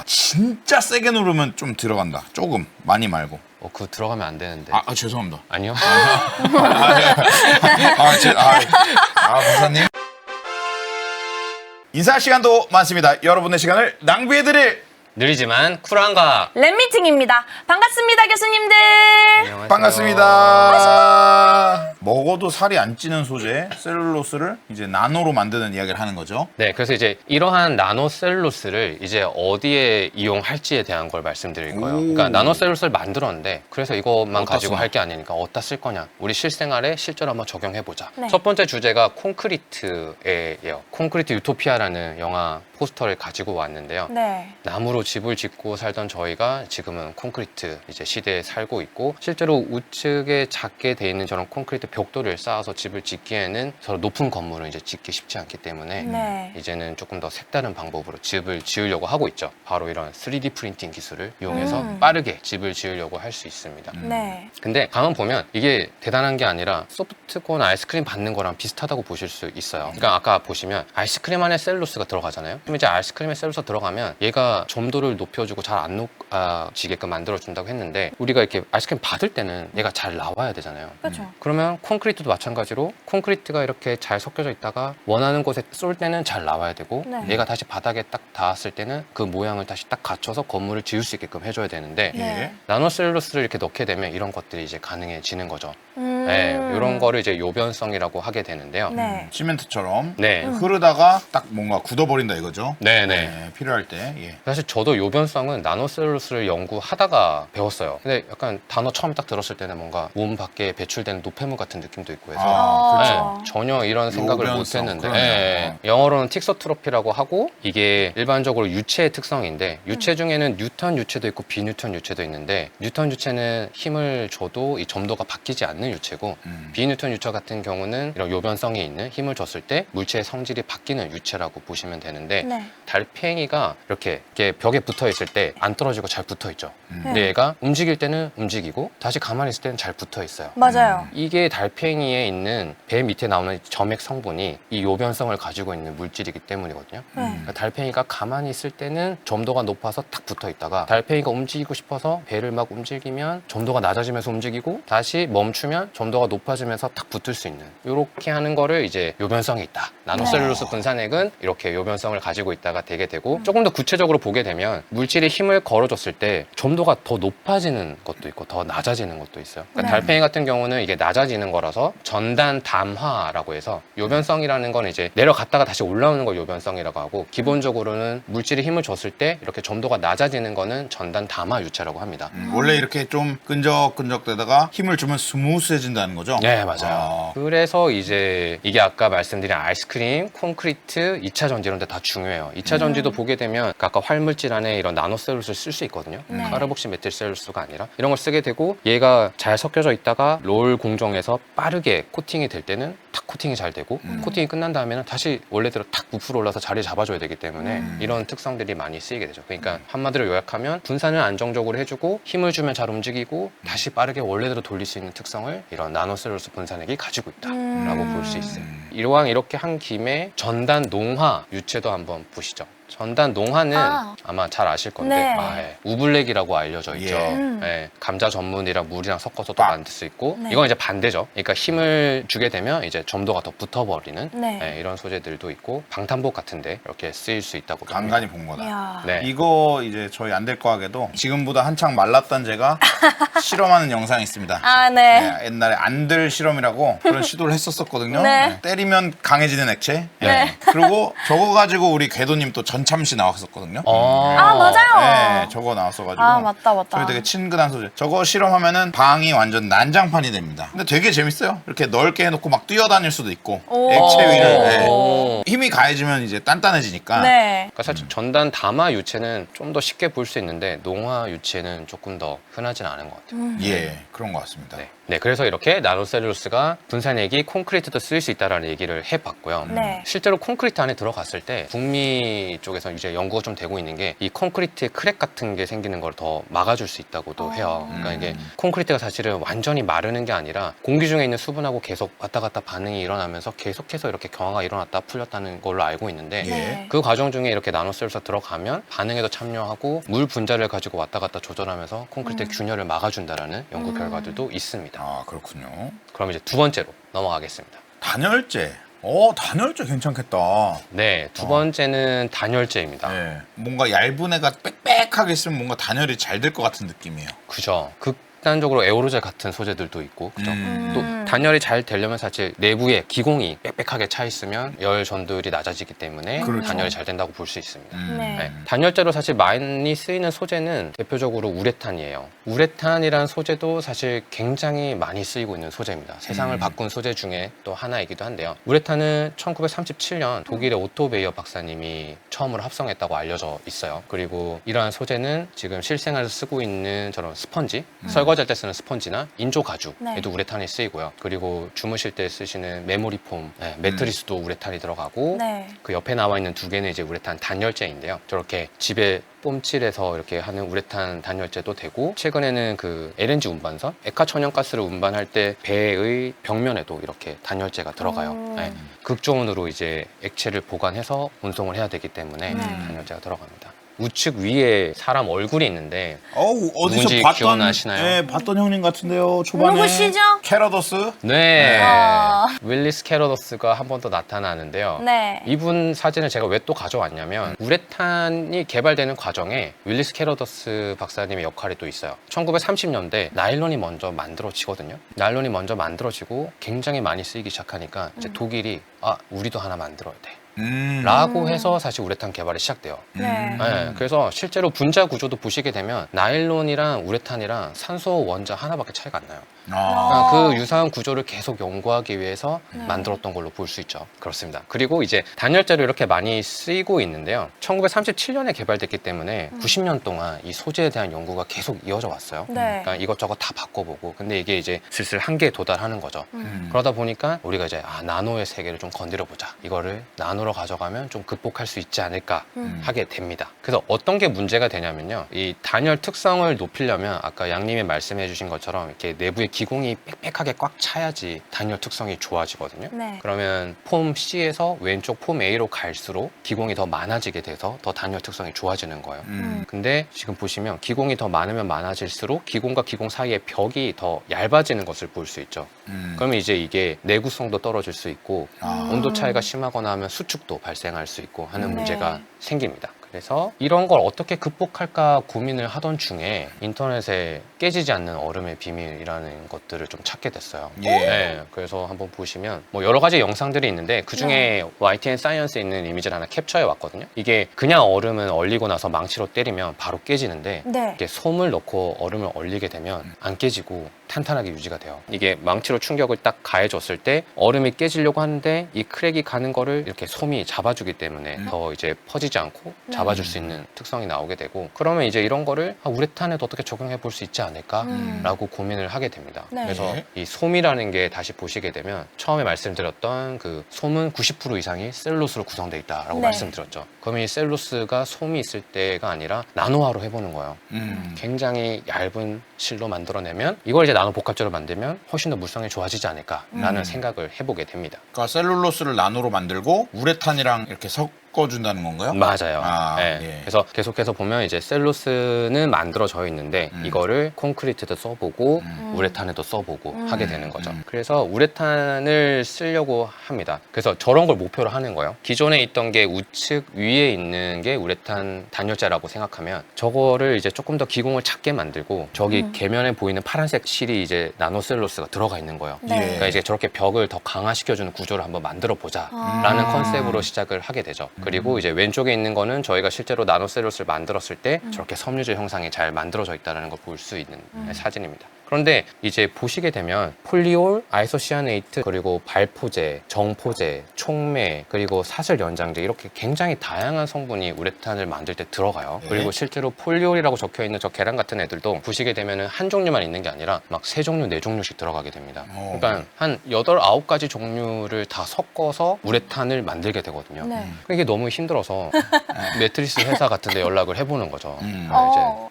진짜 세게 누르면 좀 들어간다. 조금 많이 말고. 그거 들어가면 안 되는데. 죄송합니다. 아니요. 박사님. 인사 시간도 많습니다. 여러분의 시간을 낭비해드릴 느리지만 쿨한 과학. 랩미팅입니다. 반갑습니다, 교수님들. 안녕하세요. 반갑습니다. 먹어도 살이 안 찌는 소재 셀룰로스를 이제 나노로 만드는 이야기를 하는 거죠. 네, 그래서 이제 이러한 나노셀룰로스를 이제 어디에 이용할지에 대한 걸 말씀드릴 거예요. 그러니까 나노셀룰로스를 만들었는데 그래서 이것만 어디다 가지고 쓰나? 할 게 아니니까 어디다 쓸 거냐. 우리 실생활에 실제로 한번 적용해보자. 네. 첫 번째 주제가 콘크리트예요. 콘크리트 유토피아라는 영화 포스터를 가지고 왔는데요. 네. 나무로 집을 짓고 살던 저희가 지금은 콘크리트 이제 시대에 살고 있고 실제로 우측에 작게 돼 있는 저런 콘크리트 벽돌을 쌓아서 집을 짓기에는 서로 높은 건물을 이제 짓기 쉽지 않기 때문에 네. 이제는 조금 더 색다른 방법으로 집을 지으려고 하고 있죠. 바로 이런 3D 프린팅 기술을 이용해서 빠르게 집을 지으려고 할 수 있습니다. 네. 근데 가만 보면 이게 대단한 게 아니라 소프트콘 아이스크림 받는 거랑 비슷하다고 보실 수 있어요. 그러니까 아까 보시면 아이스크림 안에 셀룰로스가 들어가잖아요. 그럼 이제 아이스크림에 셀룰로스가 들어가면 얘가 점도를 높여주고 잘 안 녹아지게끔 만들어준다고 했는데 우리가 이렇게 아이스크림 받을 때는 얘가 잘 나와야 되잖아요. 그렇죠. 그러면 콘크리트도 마찬가지로 콘크리트가 이렇게 잘 섞여져 있다가 원하는 곳에 쏠 때는 잘 나와야 되고 네. 얘가 다시 바닥에 딱 닿았을 때는 그 모양을 다시 딱 갖춰서 건물을 지을 수 있게끔 해줘야 되는데 네. 나노셀룰로스를 이렇게 넣게 되면 이런 것들이 이제 가능해지는 거죠. 네, 이런 거를 이제 요변성이라고 하게 되는데요. 네. 시멘트처럼 네, 흐르다가 딱 뭔가 굳어버린다 이거죠. 네, 네, 필요할 때. 예. 사실 저도 요변성은 나노셀룰로스를 연구하다가 배웠어요. 근데 약간 단어 처음 딱 들었을 때는 뭔가 몸 밖에 배출되는 노폐물 같은 느낌도 있고 해서 그렇죠. 네, 전혀 이런 생각을 요변성, 못했는데 그러네요. 영어로는 틱소트로피라고 하고 이게 일반적으로 유체의 특성인데 유체 중에는 뉴턴 유체도 있고 비뉴턴 유체도 있는데 뉴턴 유체는 힘을 줘도 이 점도가 바뀌지 않는 유체고 비뉴턴 유체 같은 경우는 이런 요변성이 있는 힘을 줬을 때 물체의 성질이 바뀌는 유체라고 보시면 되는데 네. 달팽이가 이렇게 벽에 붙어 있을 때 안 떨어지고 잘 붙어 있죠. 근데 얘가 움직일 때는 움직이고 다시 가만히 있을 때는 잘 붙어 있어요. 맞아요. 이게 달팽이에 있는 배 밑에 나오는 점액 성분이 이 요변성을 가지고 있는 물질이기 때문이거든요. 그러니까 달팽이가 가만히 있을 때는 점도가 높아서 탁 붙어 있다가 달팽이가 움직이고 싶어서 배를 막 움직이면 점도가 낮아지면서 움직이고 다시 멈추면 점도가 높아지면서 탁 붙을 수 있는 이렇게 하는 거를 이제 요변성이 있다. 나노셀룰로스 분산액은 이렇게 요변성을 가지고 있다가 되게 되고 조금 더 구체적으로 보게 되면 물질이 힘을 걸어줬을 때 점도가 더 높아지는 것도 있고 더 낮아지는 것도 있어요. 그러니까 달팽이 같은 경우는 이게 낮아지는 거라서 전단 담화라고 해서 요변성이라는 건 이제 내려갔다가 다시 올라오는 걸 요변성이라고 하고 기본적으로는 물질이 힘을 줬을 때 이렇게 점도가 낮아지는 거는 전단 담화 유체라고 합니다. 원래 이렇게 좀 끈적끈적대다가 힘을 주면 스무스해진다는 거죠? 네, 맞아요. 그래서 이제 이게 아까 말씀드린 아이스크림, 콘크리트, 2차 전지 이런 데 다 중요해요. 2차 전지도 보게 되면 아까 활물질 안에 이런 나노셀룰로스를 쓸 수 있거든요. 카르복시 메틸셀룰로스가 아니라 이런 걸 쓰게 되고 얘가 잘 섞여져 있다가 롤 공정에서 빠르게 코팅이 될 때는 탁 코팅이 잘 되고 코팅이 끝난 다음에는 다시 원래대로 탁 부풀어 올라서 자리 잡아줘야 되기 때문에 이런 특성들이 많이 쓰이게 되죠. 그러니까 한마디로 요약하면 분산을 안정적으로 해주고 힘을 주면 잘 움직이고 다시 빠르게 원래대로 돌릴 수 있는 특성을 이런 나노셀룰로스 분산액이 가지고 있다라고 볼 수 있어요. 이왕 이렇게 한 김에 전단 농화 유체도 한번 보시죠. 전단 농화는 아마 잘 아실 건데 네. 우블랙이라고 알려져 있죠. 예, 감자 전분이랑 물이랑 섞어서 또 만들 수 있고 이건 이제 반대죠. 그러니까 힘을 주게 되면 이제 점도가 더 붙어버리는 네. 이런 소재들도 있고 방탄복 같은데 이렇게 쓰일 수 있다고 봅니다. 간간히 본 거다. 이야. 네. 이거 이제 저희 안될과학에도 지금보다 한창 말랐던 제가 실험하는 영상이 있습니다. 네. 네, 옛날에 안들 실험이라고 그런 시도를 했었거든요. 네. 때리면 강해지는 액체. 그리고 저거 가지고 우리 궤도님 또 전참시 나왔었거든요. 맞아요. 네, 저거 나왔어가지고. 맞다. 저희 되게 친근한 소재. 저거 실험하면은 방이 완전 난장판이 됩니다. 근데 되게 재밌어요. 이렇게 넓게 해놓고 막 뛰어다닐 수도 있고. 액체 위를. 네. 힘이 가해지면 이제 단단해지니까. 네. 그러니까 사실 전단 담화 유체는 좀 더 쉽게 볼 수 있는데 농화 유체는 조금 더 흔하진 않은 것 같아요. 예, 그런 것 같습니다. 네. 네, 그래서 이렇게 나노셀룰로스가 분산액이 콘크리트도 쓰일 수 있다라는 얘기를 해봤고요. 네. 실제로 콘크리트 안에 들어갔을 때 북미 쪽에서 이제 연구가 좀 되고 있는 게 이 콘크리트에 크랙 같은 게 생기는 걸 더 막아줄 수 있다고도 해요. 그러니까 이게 콘크리트가 사실은 완전히 마르는 게 아니라 공기 중에 있는 수분하고 계속 왔다 갔다 반응이 일어나면서 계속해서 이렇게 경화가 일어났다 풀렸다는 걸로 알고 있는데 네. 그 과정 중에 이렇게 나노셀룰로스가 들어가면 반응에도 참여하고 물 분자를 가지고 왔다 갔다 조절하면서 콘크리트의 균열을 막아준다라는 연구 결과들도 있습니다. 아, 그렇군요. 그럼 이제 두 번째로 넘어가겠습니다. 단열재. 단열재 괜찮겠다. 네, 두 번째는 단열재입니다. 네. 뭔가 얇은 애가 빽빽하게 있으면 뭔가 단열이 잘 될 것 같은 느낌이에요. 그죠. 극단적으로 에어로젤 같은 소재들도 있고, 그죠. 또 단열이 잘 되려면 사실 내부에 기공이 빽빽하게 차 있으면 열 전도율이 낮아지기 때문에 그렇죠. 단열이 잘 된다고 볼 수 있습니다. 네. 네, 단열재로 사실 많이 쓰이는 소재는 대표적으로 우레탄이에요. 우레탄이란 소재도 사실 굉장히 많이 쓰이고 있는 소재입니다. 세상을 바꾼 소재 중에 또 하나이기도 한데요. 우레탄은 1937년 독일의 오토 베이어 박사님이 처음으로 합성했다고 알려져 있어요. 그리고 이러한 소재는 지금 실생활에서 쓰고 있는 저런 스펀지, 설거지할 때 쓰는 스펀지나 인조 가죽에도 네. 우레탄이 쓰이고요. 그리고 주무실 때 쓰시는 메모리 폼, 매트리스도 우레탄이 들어가고 네. 그 옆에 나와 있는 두 개는 이제 우레탄 단열재인데요. 저렇게 집에 뽐칠해서 이렇게 하는 우레탄 단열재도 되고, 최근에는 그 LNG 운반선, 액화 천연가스를 운반할 때 배의 벽면에도 이렇게 단열재가 들어가요. 네. 극저온으로 이제 액체를 보관해서 운송을 해야 되기 때문에 단열재가 들어갑니다. 우측 위에 사람 얼굴이 있는데 어디서 누군지 봤던, 기억나시나요? 네, 봤던 형님 같은데요. 초반에. 누구시죠? 캐러더스. 네, 어. 윌리스 캐러더스가 한 번 더 나타나는데요. 네. 이분 사진을 제가 왜 또 가져왔냐면 우레탄이 개발되는 과정에 윌리스 캐러더스 박사님의 역할이 또 있어요. 1930년대 나일론이 먼저 만들어지거든요. 나일론이 먼저 만들어지고 굉장히 많이 쓰이기 시작하니까 이제 독일이 우리도 하나 만들어야 돼 라고 해서 사실 우레탄 개발이 시작돼요. 네. 네, 그래서 실제로 분자 구조도 보시게 되면 나일론이랑 우레탄이랑 산소 원자 하나밖에 차이가 안 나요. 아. 그러니까 그 유사한 구조를 계속 연구하기 위해서 만들었던 걸로 볼 수 있죠. 그렇습니다. 그리고 이제 단열재로 이렇게 많이 쓰이고 있는데요. 1937년에 개발됐기 때문에 90년 동안 이 소재에 대한 연구가 계속 이어져 왔어요. 네. 그러니까 이것저것 다 바꿔보고, 근데 이게 이제 슬슬 한계에 도달하는 거죠. 그러다 보니까 우리가 이제 나노의 세계를 좀 건드려 보자. 이거를 나노로 가져가면 좀 극복할 수 있지 않을까 하게 됩니다. 그래서 어떤 게 문제가 되냐면요. 이 단열 특성을 높이려면 아까 양님이 말씀해 주신 것처럼 이렇게 내부에 기공이 빽빽하게 꽉 차야지 단열 특성이 좋아지거든요. 네. 그러면 폼 C에서 왼쪽 폼 A로 갈수록 기공이 더 많아지게 돼서 더 단열 특성이 좋아지는 거예요. 근데 지금 보시면 기공이 더 많으면 많아질수록 기공과 기공 사이의 벽이 더 얇아지는 것을 볼 수 있죠. 그러면 이제 이게 내구성도 떨어질 수 있고 온도 차이가 심하거나 하면 수축도 발생할 수 있고 하는 네. 문제가 생깁니다. 그래서 이런 걸 어떻게 극복할까 고민을 하던 중에 인터넷에 깨지지 않는 얼음의 비밀이라는 것들을 좀 찾게 됐어요. 예. 네, 그래서 한번 보시면 뭐 여러 가지 영상들이 있는데 그 중에 YTN 사이언스에 있는 이미지를 하나 캡처해 왔거든요. 이게 그냥 얼음은 얼리고 나서 망치로 때리면 바로 깨지는데 네. 이게 솜을 넣고 얼음을 얼리게 되면 안 깨지고 탄탄하게 유지가 돼요. 이게 망치로 충격을 딱 가해줬을 때 얼음이 깨지려고 하는데 이 크랙이 가는 거를 이렇게 솜이 잡아주기 때문에 더 이제 퍼지지 않고 잡아줄 수 있는 특성이 나오게 되고, 그러면 이제 이런 거를 우레탄에도 어떻게 적용해 볼 수 있지 않을까라고 고민을 하게 됩니다. 네. 그래서 이 솜이라는 게 다시 보시게 되면 처음에 말씀드렸던 그 솜은 90% 이상이 셀룰로스로 구성되어 있다라고 네. 말씀드렸죠. 그러면 이 셀룰로스가 솜이 있을 때가 아니라 나노화로 해보는 거예요. 굉장히 얇은 실로 만들어내면 이걸 이제 나노 복합재로 만들면 훨씬 더 물성이 좋아지지 않을까라는 생각을 해보게 됩니다. 그러니까 셀룰로스를 나노로 만들고 우레탄이랑 이렇게 섞어준다는 건가요? 맞아요. 아, 네. 예. 그래서 계속해서 보면 이제 셀룰로스는 만들어져 있는데 이거를 콘크리트도 써보고 우레탄에도 써보고 하게 되는 거죠. 그래서 우레탄을 쓰려고 합니다. 그래서 저런 걸 목표로 하는 거예요. 기존에 있던 게 우측 위에 있는 게 우레탄 단열재라고 생각하면 저거를 이제 조금 더 기공을 작게 만들고 저기 궤면에 보이는 파란색 실이 이제 나노셀룰로스가 들어가 있는 거예요. 네. 그러니까 이제 저렇게 벽을 더 강화시켜주는 구조를 한번 만들어 보자라는 컨셉으로 시작을 하게 되죠. 그리고 이제 왼쪽에 있는 거는 저희가 실제로 나노셀룰로스를 만들었을 때 저렇게 섬유질 형상이 잘 만들어져 있다는 걸 볼 수 있는 사진입니다. 그런데 이제 보시게 되면 폴리올, 아이소시아네이트, 그리고 발포제, 정포제, 촉매, 그리고 사슬 연장제 이렇게 굉장히 다양한 성분이 우레탄을 만들 때 들어가요. 네. 그리고 실제로 폴리올이라고 적혀 있는 저 계란 같은 애들도 보시게 되면 한 종류만 있는 게 아니라 막 3종류, 4종류씩 들어가게 됩니다. 그러니까 한 8, 9가지 종류를 다 섞어서 우레탄을 만들게 되거든요. 네. 이게 너무 힘들어서 매트리스 회사 같은 데 연락을 해보는 거죠.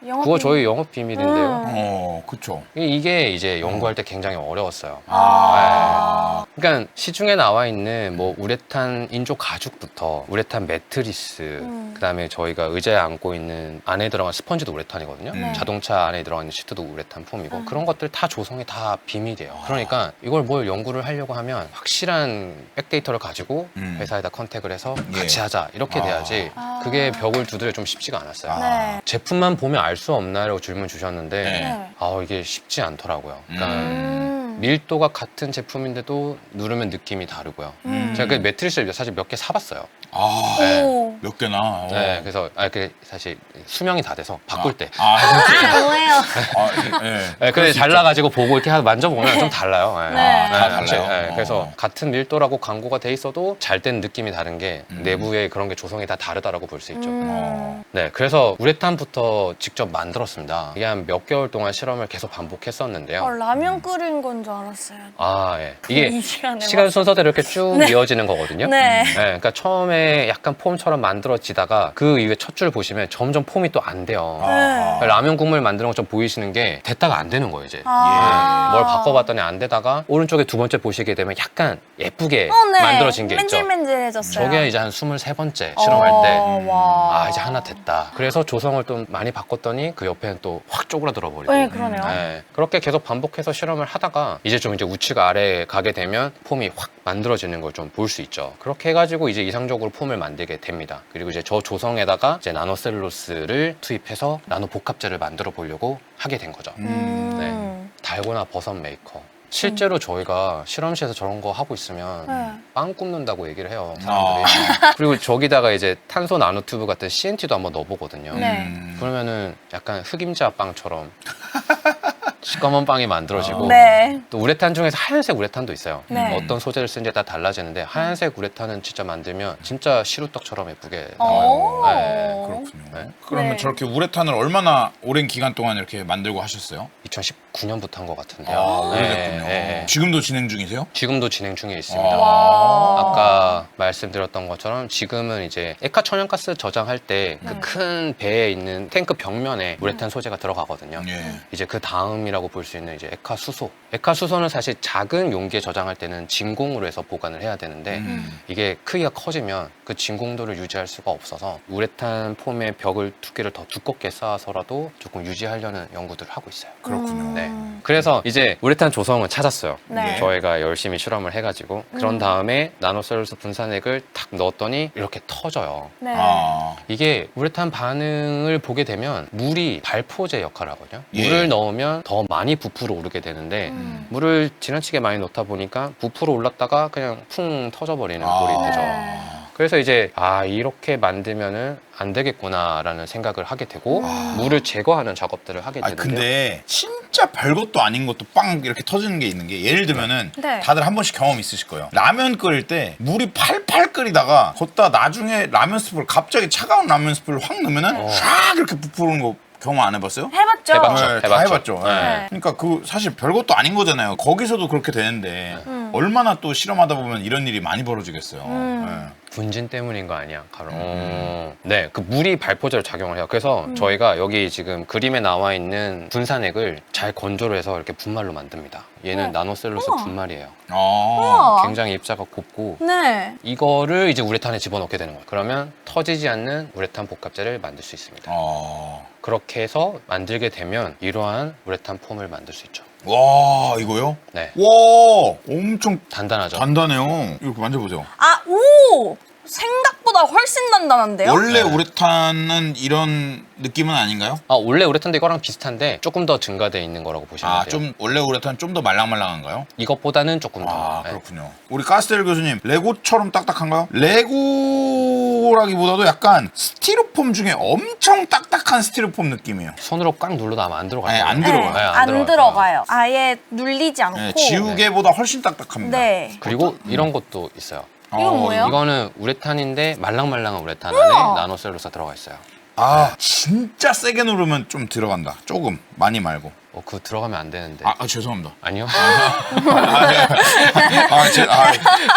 영업 그거 저희 영업 비밀인데요. 그쵸. 이게 이제 연구할 때 굉장히 어려웠어요. 그러니까 시중에 나와 있는 뭐 우레탄 인조 가죽부터 우레탄 매트리스, 그다음에 저희가 의자에 안고 있는 안에 들어간 스펀지도 우레탄이거든요. 자동차 안에 들어가 있는 시트도 우레탄 폼이고 그런 것들 다 조성이 다 비밀이에요. 그러니까 이걸 뭘 연구를 하려고 하면 확실한 백데이터를 가지고 회사에다 컨택을 해서 같이 하자 이렇게 돼야지 그게 벽을 두드려 좀 쉽지가 않았어요. 네. 제품만 보면 알 수 없나라고 질문 주셨는데 네. 이게 쉽지 않더라고요. 그러니까 밀도가 같은 제품인데도 누르면 느낌이 다르고요. 제가 그 매트리스를 사실 몇 개 사봤어요. 오. 몇 개나. 네, 그래서 그 사실 수명이 다 돼서 바꿀 때. 뭐예요? 네, 근데 달라가지고 보고 이렇게 만져보면 좀 달라요. 네. 네. 다 달라요? 네, 그래서 같은 밀도라고 광고가 돼 있어도 잘 된 느낌이 다른 게 내부에 그런 게 조성이 다 다르다라고 볼 수 있죠. 네, 그래서 우레탄부터 직접 만들었습니다. 이게 한 몇 개월 동안 실험을 계속 반복했었는데요. 라면 끓인 건 줄 알았어요. 예. 이게 이 시간에 시간 순서대로 이렇게 쭉 이어지는 거거든요. 네. 그러니까 처음에 약간 폼처럼 만들어지다가 그 이후에 첫 줄 보시면 점점 폼이 또 안 돼요. 그러니까 라면 국물 만드는 것좀 보이시는 게 됐다가 안 되는 거예요, 이제. 뭘 바꿔봤더니 안 되다가 오른쪽에 두 번째 보시게 되면 약간 예쁘게 네. 만들어진 게 있죠. 맨질맨질해졌어요. 저게 이제 한 23번째 실험할 때 와. 이제 하나 됐다. 그래서 조성을 좀 많이 바꿨더니 그 옆에는 또 확 쪼그라들어 버리고. 네, 그러네요. 그렇게 계속 반복해서 실험을 하다가 이제 좀 이제 우측 아래에 가게 되면 폼이 확 만들어지는 걸 좀 볼 수 있죠. 그렇게 해가지고 이제 이상적으로 폼을 만들게 됩니다. 그리고 이제 저 조성에다가 이제 나노셀룰로스를 투입해서 나노 복합제를 만들어 보려고 하게 된 거죠. 네. 달고나 버섯 메이커. 실제로 저희가 실험실에서 저런 거 하고 있으면 빵 굽는다고 얘기를 해요, 사람들이. 그리고 저기다가 이제 탄소 나노튜브 같은 CNT도 한번 넣어보거든요. 네. 그러면은 약간 흑임자 빵처럼 시꺼먼 빵이 만들어지고 네. 또 우레탄 중에서 하얀색 우레탄도 있어요. 네. 어떤 소재를 쓰는지에 따라 달라지는데 하얀색 우레탄은 진짜 만들면 진짜 시루떡처럼 예쁘게 오. 나와요. 네. 그렇군요. 네. 그러면 네. 저렇게 우레탄을 얼마나 오랜 기간 동안 이렇게 만들고 하셨어요? 2019년부터 한 것 같은데요. 오래됐군요. 네. 지금도 진행 중이세요? 지금도 진행 중에 있습니다. 아까 말씀드렸던 것처럼 지금은 이제 액화 천연가스 저장할 때 그 큰 배에 있는 탱크 벽면에 우레탄 소재가 들어가거든요. 이제 그 다음이라고 볼 수 있는 이제 액화 수소. 액화 수소는 사실 작은 용기에 저장할 때는 진공으로 해서 보관을 해야 되는데 이게 크기가 커지면 그 진공도를 유지할 수가 없어서 우레탄 폼의 벽을 두께를 더 두껍게 쌓아서라도 조금 유지하려는 연구들을 하고 있어요. 그렇군요. 네. 그래서 이제 우레탄 조성을 찾았어요. 네. 저희가 열심히 실험을 해가지고 그런 다음에 나노셀룰로스 분산액을 탁 넣었더니 이렇게 터져요. 네. 이게 우레탄 반응을 보게 되면 물이 발포제 역할을 하거든요. 예. 물을 넣으면 더 많이 부풀어 오르게 되는데 물을 지나치게 많이 넣다 보니까 부풀어 올랐다가 그냥 풍 터져버리는 꼴이 되죠. 그래서 이제 이렇게 만들면은 안 되겠구나라는 생각을 하게 되고 물을 제거하는 작업들을 하게 되는데요. 근데 진짜 별것도 아닌 것도 빵 이렇게 터지는 게 있는 게 예를 들면은 네. 다들 한 번씩 경험 있으실 거예요. 라면 끓일 때 물이 팔팔 끓이다가 걷다 나중에 라면 스프를 갑자기 차가운 라면 스프를 확 넣으면은 샥 이렇게 부풀는 거 경험 안 해봤어요? 해봤죠? 해봤죠. 네, 다 해봤죠. 네. 네. 그러니까 그 사실 별것도 아닌 거잖아요. 거기서도 그렇게 되는데 얼마나 또 실험하다 보면 이런 일이 많이 벌어지겠어요. 네. 분진 때문인 거 아니야, 가로. 네, 그 물이 발포제로 작용을 해요. 그래서 저희가 여기 지금 그림에 나와 있는 분산액을 잘 건조를 해서 이렇게 분말로 만듭니다. 얘는 나노셀룰로스 분말이에요. 굉장히 입자가 곱고 네. 이거를 이제 우레탄에 집어넣게 되는 거예요. 그러면 터지지 않는 우레탄 복합제를 만들 수 있습니다. 그렇게 해서 만들게 되면 이러한 우레탄 폼을 만들 수 있죠. 와, 이거요? 네, 와, 엄청 단단하죠. 단단해요. 이렇게 만져보세요. 오! 생각보다 훨씬 단단한데요? 원래 우레탄은 이런 느낌은 아닌가요? 원래 우레탄도 이거랑 비슷한데 조금 더 증가돼 있는 거라고 보시면 돼요. 좀 원래 우레탄 좀 더 말랑말랑한가요? 이것보다는 조금 더. 네. 그렇군요. 우리 가스텔 교수님, 레고처럼 딱딱한가요? 레고 가루라기보다도 약간 스티로폼 중에 엄청 딱딱한 스티로폼 느낌이에요. 손으로 꽉 눌러도 아마 안 들어가요. 네, 안 네, 들어가요. 네, 안 들어가요. 아예 눌리지 않고. 네, 지우개보다 훨씬 딱딱합니다. 네. 그리고 이런 것도 있어요. 이건 뭐예요? 이거는 우레탄인데 말랑말랑한 우레탄 우와. 안에 나노셀룰로스가 들어가 있어요. 아, 진짜 세게 누르면 좀 들어간다. 조금, 많이 말고. 그거 들어가면 안 되는데. 죄송합니다. 아니요?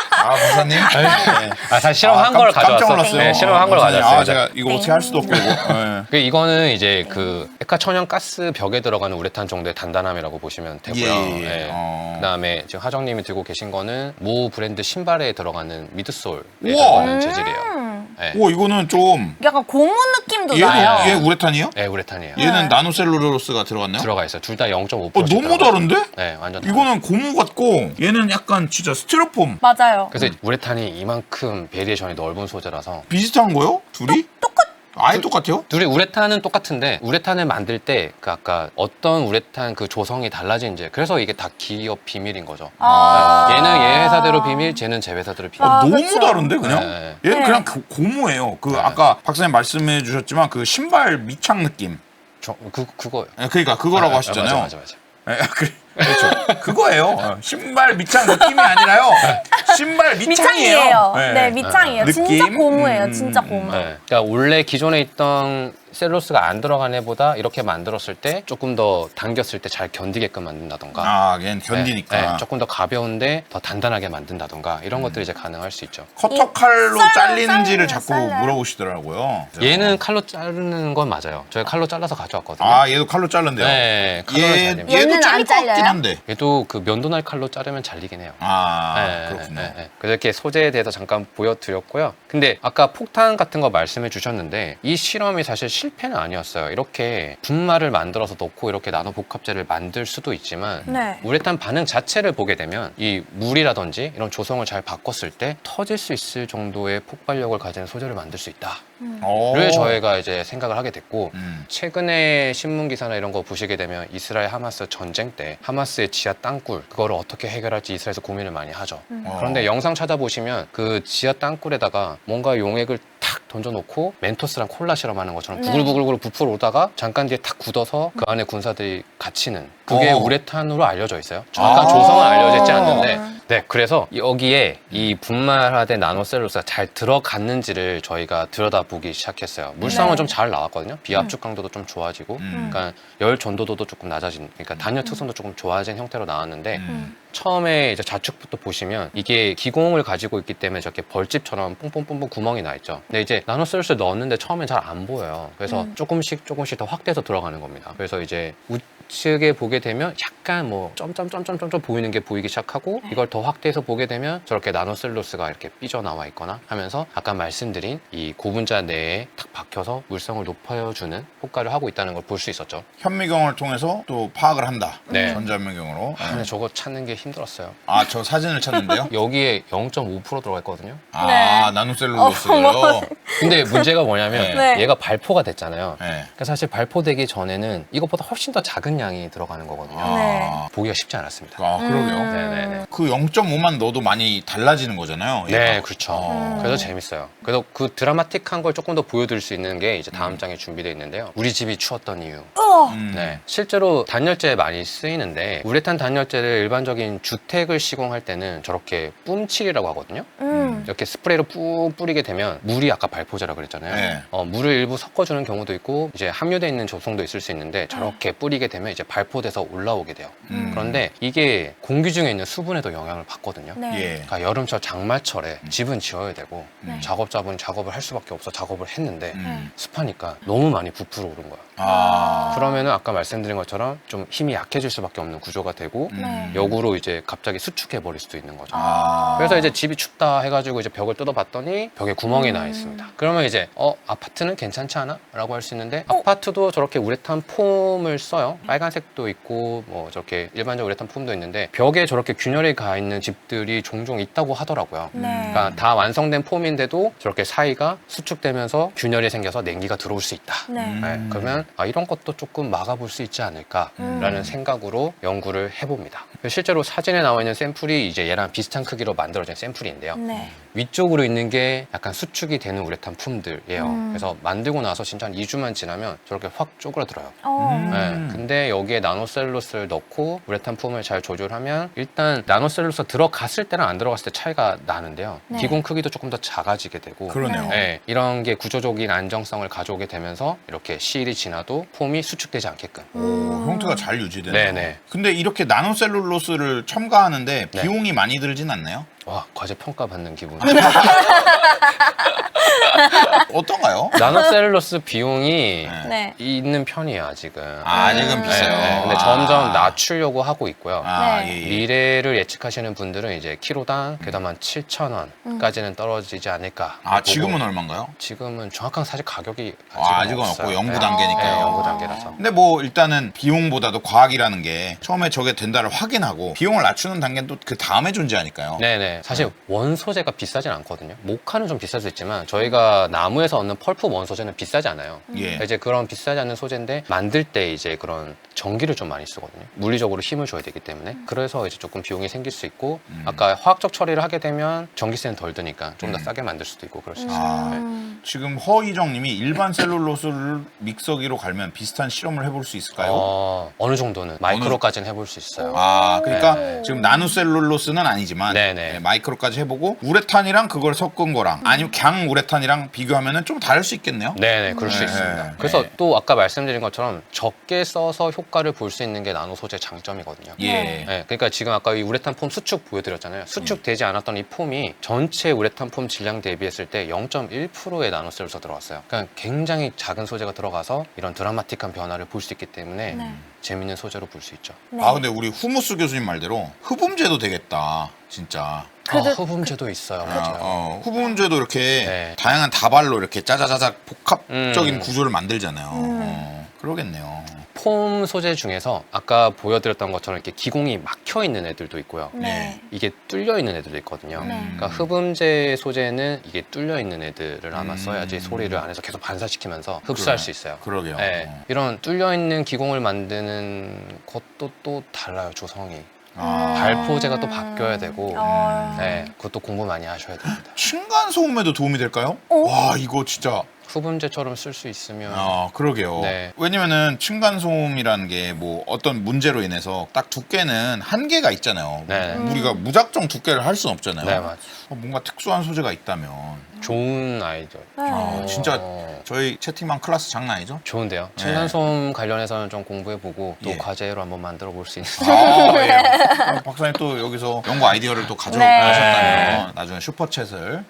박사님. 네. 사실 실험한 걸 깜짝 가져왔어요. 놀랐어요. 네, 실험한 걸 박사님, 가져왔어요. 제가 이거 어떻게 할 수도 없고. 네. 이거는 이제 그 액화 천연가스 벽에 들어가는 우레탄 정도의 단단함이라고 보시면 되고요. 예. 네. 그다음에 지금 하정님이 들고 계신 거는 모 브랜드 신발에 들어가는 미드솔에 우와. 들어가는 재질이에요. 네. 오, 이거는 좀. 약간 고무 느낌도 나요. 얘 우레탄이요? 네, 우레탄이에요. 얘는 나노셀룰로스가 들어갔네요? 들어가 있어요. 둘 다 0.5%. 너무 다른데? 네, 완전. 이거는 고무 같고 얘는 약간 진짜 스티로폼 맞아요. 그래서 우레탄이 이만큼 베리에이션이 넓은 소재라서 비슷한 거요? 둘이? 아예 똑같아요? 둘이 우레탄은 똑같은데 우레탄을 만들 때 그 아까 어떤 우레탄 그 조성이 달라진지 그래서 이게 다 기업 비밀인 거죠. 얘는 얘 회사대로 비밀, 쟤는 제 회사대로 비밀. 아, 너무 그쵸. 다른데 그냥? 네. 얘는 네. 그냥 고무예요. 네. 아까 박사님 말씀해 주셨지만 그 신발 밑창 느낌. 그거예요. 그러니까 그거라고 하셨잖아요. 맞아. 그렇죠. 그거예요. 신발 밑창 느낌이 아니라요. 신발 밑창이에요. 밑창이에요. 네, 밑창이에요. 느낌? 진짜 고무예요. 진짜 고무. 네. 그러니까 원래 기존에 있던 셀룰로스가 안 들어간 애보다 이렇게 만들었을 때 조금 더 당겼을 때 잘 견디게끔 만든다던가. 걔는 견디니까. 네, 조금 더 가벼운데 더 단단하게 만든다던가 이런 것들이 이제 가능할 수 있죠. 커터 칼로 잘리는지를 썰려요, 자꾸 썰려요. 물어보시더라고요. 얘는 칼로 자르는 건 맞아요. 저희 칼로 잘라서 가져왔거든요. 얘도 칼로 자른대요. 네, 칼로 잘립니다. 얘도 얘는 잘릴 안 것 같긴 잘려요? 한데. 얘도 그 면도날 칼로 자르면 잘리긴 해요. 그렇군요. 그래서 이렇게 소재에 대해서 잠깐 보여드렸고요. 근데 아까 폭탄 같은 거 말씀해 주셨는데 이 실험이 사실 실패는 아니었어요. 이렇게 분말을 만들어서 넣고 이렇게 나노 복합재를 만들 수도 있지만 네. 우레탄 반응 자체를 보게 되면 이 물이라든지 이런 조성을 잘 바꿨을 때 터질 수 있을 정도의 폭발력을 가지는 소재를 만들 수 있다. 를 저희가 이제 생각을 하게 됐고 최근에 신문 기사나 이런 거 보시게 되면 이스라엘 하마스 전쟁 때 하마스의 지하 땅굴 그거를 어떻게 해결할지 이스라엘에서 고민을 많이 하죠. 그런데 영상 찾아보시면 그 지하 땅굴에다가 뭔가 용액을 탁 던져놓고 멘토스랑 콜라 실험하는 것처럼 부글부글 부풀어 오다가 잠깐 뒤에 탁 굳어서 그 안에 군사들이 갇히는 그게 우레탄으로 알려져 있어요. 정확한 조성은 알려져 있지 않는데 네, 그래서 여기에 이 분말화된 나노셀룰로스가 잘 들어갔는지를 저희가 들여다보기 시작했어요. 물성은 네. 좀 잘 나왔거든요. 비압축 강도도 좀 좋아지고 그러니까 열 전도도도 조금 낮아진 그러니까 단열 특성도 조금 좋아진 형태로 나왔는데 처음에 이제 좌측부터 보시면 이게 기공을 가지고 있기 때문에 저렇게 벌집처럼 뽕뽕뽕뽕 구멍이 나 있죠. 근데 이제 나노셀룰로스를 넣었는데 처음엔 잘 안 보여요. 그래서 조금씩 더 확대해서 들어가는 겁니다. 그래서 이제 우측에 보게 되면 약간 뭐 점점점점점 보이는 게 보이기 시작하고 이걸 더 확대해서 보게 되면 저렇게 나노셀룰로스가 이렇게 삐져나와 있거나 하면서 아까 말씀드린 이 고분자 내에 탁 박혀서 물성을 높여주는 효과를 하고 있다는 걸 볼 수 있었죠. 현미경을 통해서 또 파악을 한다. 네. 전자현미경으로. 근데 저거 찾는 게 힘들었어요. 저 사진을 찾는데요? 여기에 0.5% 들어가 있거든요. 네. 나노셀룰로스요. 근데 문제가 뭐냐면 네. 얘가 발포가 됐잖아요. 네. 그러니까 사실 발포되기 전에는 이것보다 훨씬 더 작은 양이 들어가는 거거든요. 네. 보기가 쉽지 않았습니다. 그러게요. 네네네. 그 0.5만 넣어도 많이 달라지는 거잖아요. 네, 얘가. 그렇죠. 그래서 재밌어요. 그래서 그 드라마틱한 걸 조금 더 보여드릴 수 있는 게 이제 다음 장에 준비되어 있는데요. 우리 집이 추웠던 이유. 네, 실제로 단열재에 많이 쓰이는데 우레탄 단열재를 일반적인 주택을 시공할 때는 저렇게 뿜칠이라고 하거든요. 이렇게 스프레이로 뿌 뿌리게 되면 물이 아까 발포제라 그랬잖아요. 네. 물을 일부 섞어주는 경우도 있고 이제 함유되어 있는 조성도 있을 수 있는데 저렇게 뿌리게 되면 이제 발포돼서 올라오게 돼요. 그런데 이게 공기 중에 있는 수분에도 영향을 받거든요. 네. 예. 그러니까 여름철 장마철에 집은 지어야 되고 작업자분이 작업을 할 수밖에 없어 작업을 했는데 습하니까 너무 많이 부풀어 오른 거야. 그러면은 아까 말씀드린 것처럼 좀 힘이 약해질 수밖에 없는 구조가 되고 역으로 이제 갑자기 수축해 버릴 수도 있는 거죠. 그래서 이제 집이 춥다 해가지고 이제 벽을 뜯어봤더니 벽에 구멍이 나 있습니다. 그러면 이제 아파트는 괜찮지 않아? 라고 할 수 있는데 아파트도 저렇게 우레탄 폼을 써요. 빨간색도 있고 뭐 저렇게 일반적 우레탄 폼도 있는데 벽에 저렇게 균열이 가 있는 집들이 종종 있다고 하더라고요. 네. 그러니까 다 완성된 폼인데도 저렇게 사이가 수축되면서 균열이 생겨서 냉기가 들어올 수 있다. 네. 네, 그러면 이런 것도 조금 막아볼 수 있지 않을까라는 생각으로 연구를 해봅니다. 실제로 사진에 나와 있는 샘플이 이제 얘랑 비슷한 크기로 만들어진 샘플인데요. 네. 위쪽으로 있는 게 약간 수축이 되는 우레탄 폼들이에요. 그래서 만들고 나서 진짜 한 2주만 지나면 저렇게 확 쪼그라들어요. 네, 근데 여기에 나노셀룰로스를 넣고 우레탄 폼을 잘 조절하면 일단 나노셀룰로스 들어갔을 때랑 안 들어갔을 때 차이가 나는데요. 네. 기공 크기도 조금 더 작아지게 되고 그러네요. 네, 이런 게 구조적인 안정성을 가져오게 되면서 이렇게 시일이 지나도 폼이 수축되지 않게끔. 오, 형태가 잘 유지되네요. 네네. 근데 이렇게 나노셀룰로스를 첨가하는데 네. 비용이 많이 들진 않나요? 와, 과제 평가받는 기분. 어떤가요? 나노셀룰로스 비용이 네. 있는 편이에요, 아직은. 아직은 비싸요. 네, 근데 점점 낮추려고 하고 있고요. 아, 네. 예, 예. 미래를 예측하시는 분들은 이제 키로당 그다음 한 7,000원까지는 떨어지지 않을까. 아, 보고 지금은 얼마인가요? 지금은 정확한 사실 가격이 아직은 없어요. 없고 연구 네. 단계니까요. 네, 연구 단계라서. 근데 뭐 일단은 비용보다도 과학이라는 게 처음에 저게 된다를 확인하고 비용을 낮추는 단계는 또 그 다음에 존재하니까요. 네네. 사실 원소재가 비싸진 않거든요. 목화는 좀 비쌀 수 있지만 저희가 나무에서 얻는 펄프 원소재는 비싸지 않아요. 예. 그러니까 이제 그런 비싸지 않는 소재인데 만들 때 이제 그런 전기를 좀 많이 쓰거든요. 물리적으로 힘을 줘야 되기 때문에. 그래서 이제 조금 비용이 생길 수 있고 아까 화학적 처리를 하게 되면 전기세는 덜 드니까 좀 더 싸게 만들 수도 있고 그럴 수 있어요. 아, 지금 허희정님이 일반 셀룰로스를 믹서기로 갈면 비슷한 실험을 해볼 수 있을까요? 어느 정도는 마이크로까지는 해볼 수 있어요. 아, 그러니까 네. 지금 나노셀룰로스는 아니지만 네네. 네, 마이크로까지 해보고 우레탄이랑 그걸 섞은 거랑 아니면 강 우레탄이랑 비교하면은 좀 다를 수 있겠네요. 네네, 그럴 수 네. 있습니다. 그래서 네. 또 아까 말씀드린 것처럼 적게 써서 효과를 볼 수 있는 게 나노 소재 장점이거든요. 예. 네, 그러니까 지금 아까 이 우레탄 폼 수축 보여드렸잖아요. 수축되지 않았던 이 폼이 전체 우레탄 폼 질량 대비했을 때 0.1%의 나노셀로서 들어왔어요. 그러니까 굉장히 작은 소재가 들어가서 이런 드라마틱한 변화를 볼 수 있기 때문에 네. 재밌는 소재로 볼 수 있죠. 네. 아, 근데 우리 후무스 교수님 말대로 흡음재도 되겠다. 진짜. 흡음재도 있어요. 맞아요. 흡음재도 이렇게 네. 다양한 다발로 이렇게 짜자자작 복합적인 음. 구조를 만들잖아요. 그러겠네요. 폼 소재 중에서 아까 보여드렸던 것처럼 이렇게 기공이 막혀 있는 애들도 있고요. 네. 이게 뚫려 있는 애들도 있거든요. 네. 그러니까 흡음재 소재는 이게 뚫려 있는 애들을 아마 써야지 소리를 안에서 계속 반사시키면서 흡수할 그래. 수 있어요. 그러게요. 네. 이런 뚫려 있는 기공을 만드는 것도 또 달라요, 조성이. 아, 발포제가 또 바뀌어야 되고, 어. 네, 그것도 공부 많이 하셔야 됩니다. 층간 소음에도 도움이 될까요? 어? 와, 이거 진짜. 흡음재처럼 쓸 수 있으면 그러게요. 네. 왜냐면은 층간 소음이라는 게 뭐 어떤 문제로 인해서 딱 두께는 한계가 있잖아요. 네. 우리가 무작정 두께를 할 수는 없잖아요. 네, 맞아요. 뭔가 특수한 소재가 있다면. 좋은 아이디어. 네. 진짜 저희 채팅방 클래스 장난 아니죠? 좋은데요. 네. 층간소음 관련해서는 좀 공부해보고 또 예. 과제로 한번 만들어 볼 수 있는. 예. 박사님 또 여기서 연구 아이디어를 또 가져가셨다면 네. 나중에 슈퍼챗을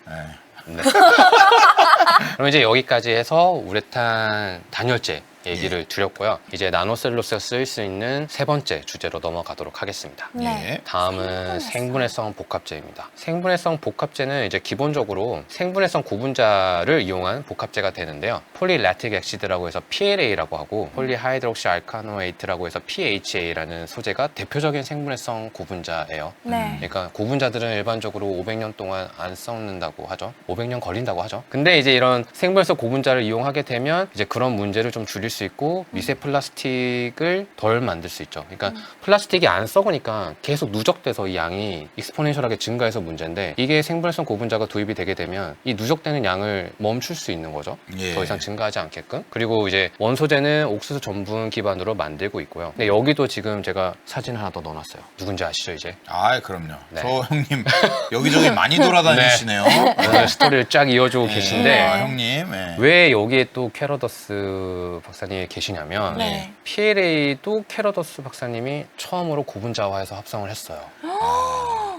그럼 이제 여기까지 해서 우레탄 단열재 얘기를 드렸고요. 이제 나노셀룰로스가 쓰일 수 있는 세 번째 주제로 넘어가도록 하겠습니다. 네. 예. 다음은 생분해성 복합재입니다. 생분해성 복합재는 이제 기본적으로 생분해성 구분자를 이용한 복합재가 되는데요. 폴리라틱 엑시드라고 해서 PLA라고 하고 폴리하이드록시 알카노에이트라고 해서 PHA라는 소재가 대표적인 생분해성 구분자예요. 네. 그러니까 구분자들은 일반적으로 500년 동안 안 썩는다고 하죠. 500년 걸린다고 하죠. 근데 이제 이런 생분해성 구분자를 이용하게 되면 이제 그런 문제를 좀 줄일 수 있고 미세 플라스틱을 덜 만들 수 있죠. 그러니까 플라스틱이 안 썩으니까 계속 누적돼서 이 양이 익스포넨셜하게 증가해서 문제인데 이게 생분해성 구분자가 도입이 되게 되면 이 누적되는 양을 멈출 수 있는 거죠. 예. 더 이상 증가하지 않게끔. 그리고 이제 원소재는 옥수수 전분 기반으로 만들고 있고요. 근데 여기도 지금 제가 사진을 하나 더 넣어놨어요. 누군지 아시죠 이제? 아, 그럼요. 네. 저 형님 여기저기 많이 돌아다니시네요. 오늘 스토리를 쫙 이어주고 계신데 아, 형님. 예. 왜 여기에 또 캐러더스 박사님이 계시냐면 네. PLA도 캐러더스 박사님이 처음으로 구분자화해서 합성을 했어요.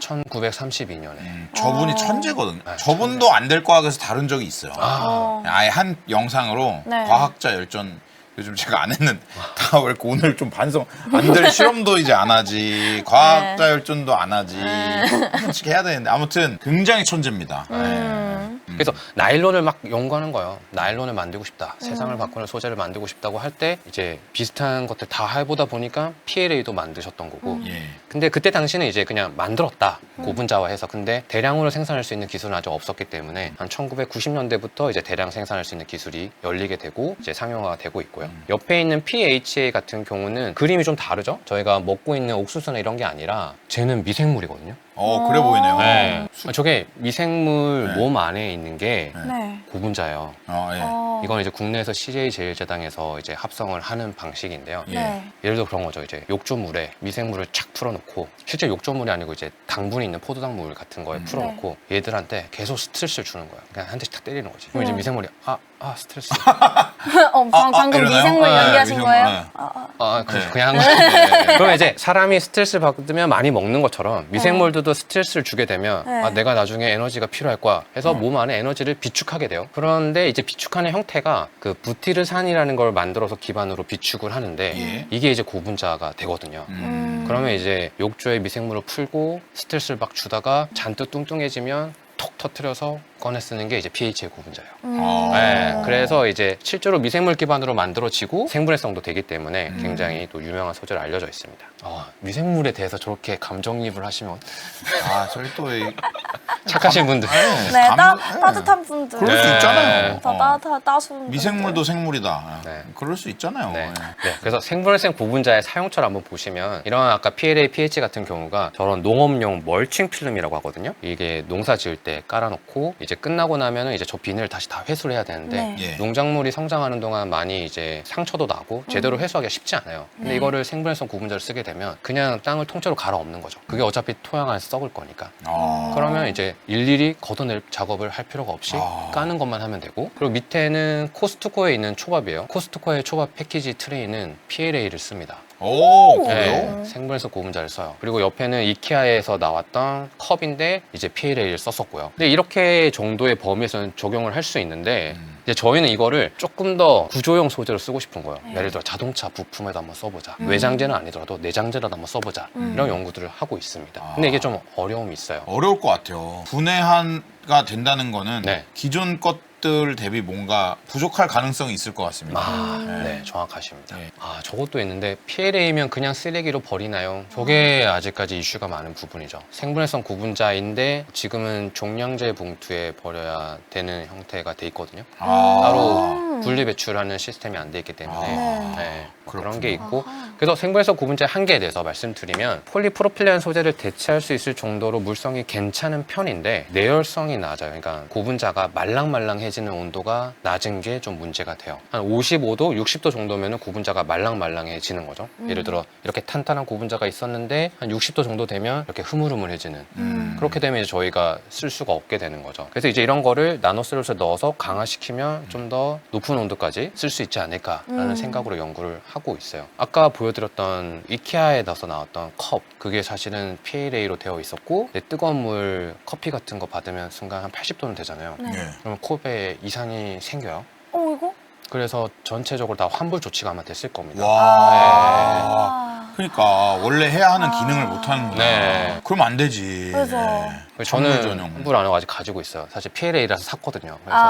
1932년에. 저분이 천재거든요. 네, 저분도 안 될 과학에서 다룬 적이 있어요. 어. 아예 한 영상으로 네. 과학자 열전 요즘 제가 안 했는 다 왜 이렇게 오늘 좀 반성 안 될 실험도 이제 안 하지 과학자 네. 열전도 안 하지 한 번씩 해야 되는데 아무튼 굉장히 천재입니다. 그래서 나일론을 막 연구하는 거예요. 나일론을 만들고 싶다. 세상을 바꾸는 소재를 만들고 싶다고 할 때 이제 비슷한 것들 다 해보다 보니까 PLA도 만드셨던 거고 예. 근데 그때 당시는 이제 그냥 만들었다. 고분자화해서. 근데 대량으로 생산할 수 있는 기술은 아직 없었기 때문에 한 1990년대부터 이제 대량 생산할 수 있는 기술이 열리게 되고 이제 상용화가 되고 있고요. 옆에 있는 PHA 같은 경우는 그림이 좀 다르죠? 저희가 먹고 있는 옥수수나 이런 게 아니라 쟤는 미생물이거든요. 그래 보이네요. 네. 저게 미생물 네. 몸 안에 있는 게 네. 고분자예요. 예. 이건 이제 국내에서 CJ 제일제당에서 이제 합성을 하는 방식인데요. 예. 네. 예를 들어 그런 거죠. 이제 욕조물에 미생물을 착 풀어놓고, 실제 욕조물이 아니고 이제 당분이 있는 포도당물 같은 거에 풀어놓고 얘들한테 계속 스트레스를 주는 거예요. 그냥 한 대씩 탁 때리는 거지. 그럼 이제 네. 미생물이 스트레스. 방금 이러나요? 미생물 네, 연기하신 미생물, 거예요? 네. 그래서 네. 그냥 그러면 이제 사람이 스트레스를 받으면 많이 먹는 것처럼 미생물들도 스트레스를 주게 되면 네. 내가 나중에 에너지가 필요할 거야 해서 몸 안에 에너지를 비축하게 돼요. 그런데 이제 비축하는 형태가 그 부티르산이라는 걸 만들어서 기반으로 비축을 하는데 예. 이게 이제 고분자가 되거든요. 그러면 이제 욕조에 미생물을 풀고 스트레스를 막 주다가 잔뜩 뚱뚱해지면 톡 터트려서 꺼내 쓰는 게 이제 pH의 고분자예요. 네, 그래서 이제 실제로 미생물 기반으로 만들어지고 생분해성도 되기 때문에 굉장히 또 유명한 소재로 알려져 있습니다. 미생물에 대해서 저렇게 감정이입을 하시면 저희 또 착하신 분들. 네, 따뜻한 분들. 그럴 수 있잖아요. 다 따스운 미생물도 생물이다. 네. 그럴 수 있잖아요. 네. 예. 네, 그래서 생분해성 고분자의 사용처를 한번 보시면 이런 아까 PLA, PH 같은 경우가 저런 농업용 멀칭 필름이라고 하거든요. 이게 농사 지을 때 깔아놓고 이제 끝나고 나면은 이제 저 비늘을 다시 다 회수를 해야 되는데 네. 예. 농작물이 성장하는 동안 많이 이제 상처도 나고 제대로 회수하기가 쉽지 않아요. 근데 네. 이거를 생분해성 고분자를 쓰게 되면 그냥 땅을 통째로 갈아엎는 거죠. 그게 어차피 토양 안에서 썩을 거니까. 그러면 이제 일일이 걷어낼 작업을 할 필요가 없이 까는 것만 하면 되고, 그리고 밑에는 코스트코에 있는 초밥이에요. 코스트코의 초밥 패키지 트레이는 PLA를 씁니다. 오, 그래요? 네, 생분해성 고분자를 써요. 그리고 옆에는 이케아에서 나왔던 컵인데 이제 PLA를 썼었고요. 근데 이렇게 정도의 범위에서는 적용을 할 수 있는데 이제 저희는 이거를 조금 더 구조용 소재로 쓰고 싶은 거예요. 예를 들어 자동차 부품에도 한번 써보자. 외장재는 아니더라도 내장재라도 한번 써보자. 이런 연구들을 하고 있습니다. 근데 이게 좀 어려움이 있어요. 어려울 것 같아요. 분해가 된다는 거는 네. 기존 것들 대비 뭔가 부족할 가능성이 있을 것 같습니다. 네, 정확하십니다. 네. 저것도 있는데 PLA면 그냥 쓰레기로 버리나요? 저게 아직까지 이슈가 많은 부분이죠. 생분해성 구분자인데 지금은 종량제 봉투에 버려야 되는 형태가 돼 있거든요. 따로 분리 배출하는 시스템이 안 돼 있기 때문에 네, 그런 게 있고, 그래서 생분해성 구분자의 한계에 대해서 말씀드리면 폴리프로필렌 소재를 대체할 수 있을 정도로 물성이 괜찮은 편인데 내열성이 낮아요. 그러니까 고분자가 말랑말랑해지는 온도가 낮은 게 좀 문제가 돼요. 한 55도, 60도 정도면 고분자가 말랑말랑해지는 거죠. 예를 들어 이렇게 탄탄한 고분자가 있었는데 한 60도 정도 되면 이렇게 흐물흐물해지는, 그렇게 되면 이제 저희가 쓸 수가 없게 되는 거죠. 그래서 이제 이런 거를 나노셀룰로스에 넣어서 강화시키면 좀 더 높은 온도까지 쓸 수 있지 않을까라는 생각으로 연구를 하고 있어요. 아까 보여드렸던 이케아에서 나왔던 컵, 그게 사실은 PLA로 되어 있었고 뜨거운 물, 커피 같은 거 받으면 순간 한 80도는 되잖아요. 네. 예. 그러면 컵에 이산이 생겨요. 이거? 그래서 전체적으로 다 환불 조치가 아마 됐을 겁니다. 와. 그러니까 원래 해야 하는 기능을 못 하는구나. 네. 그럼 안 되지. 그래서. 저는 환불 전용. 환불 안 하고 아직 가지고 있어요. 사실 PLA라서 샀거든요. 그래서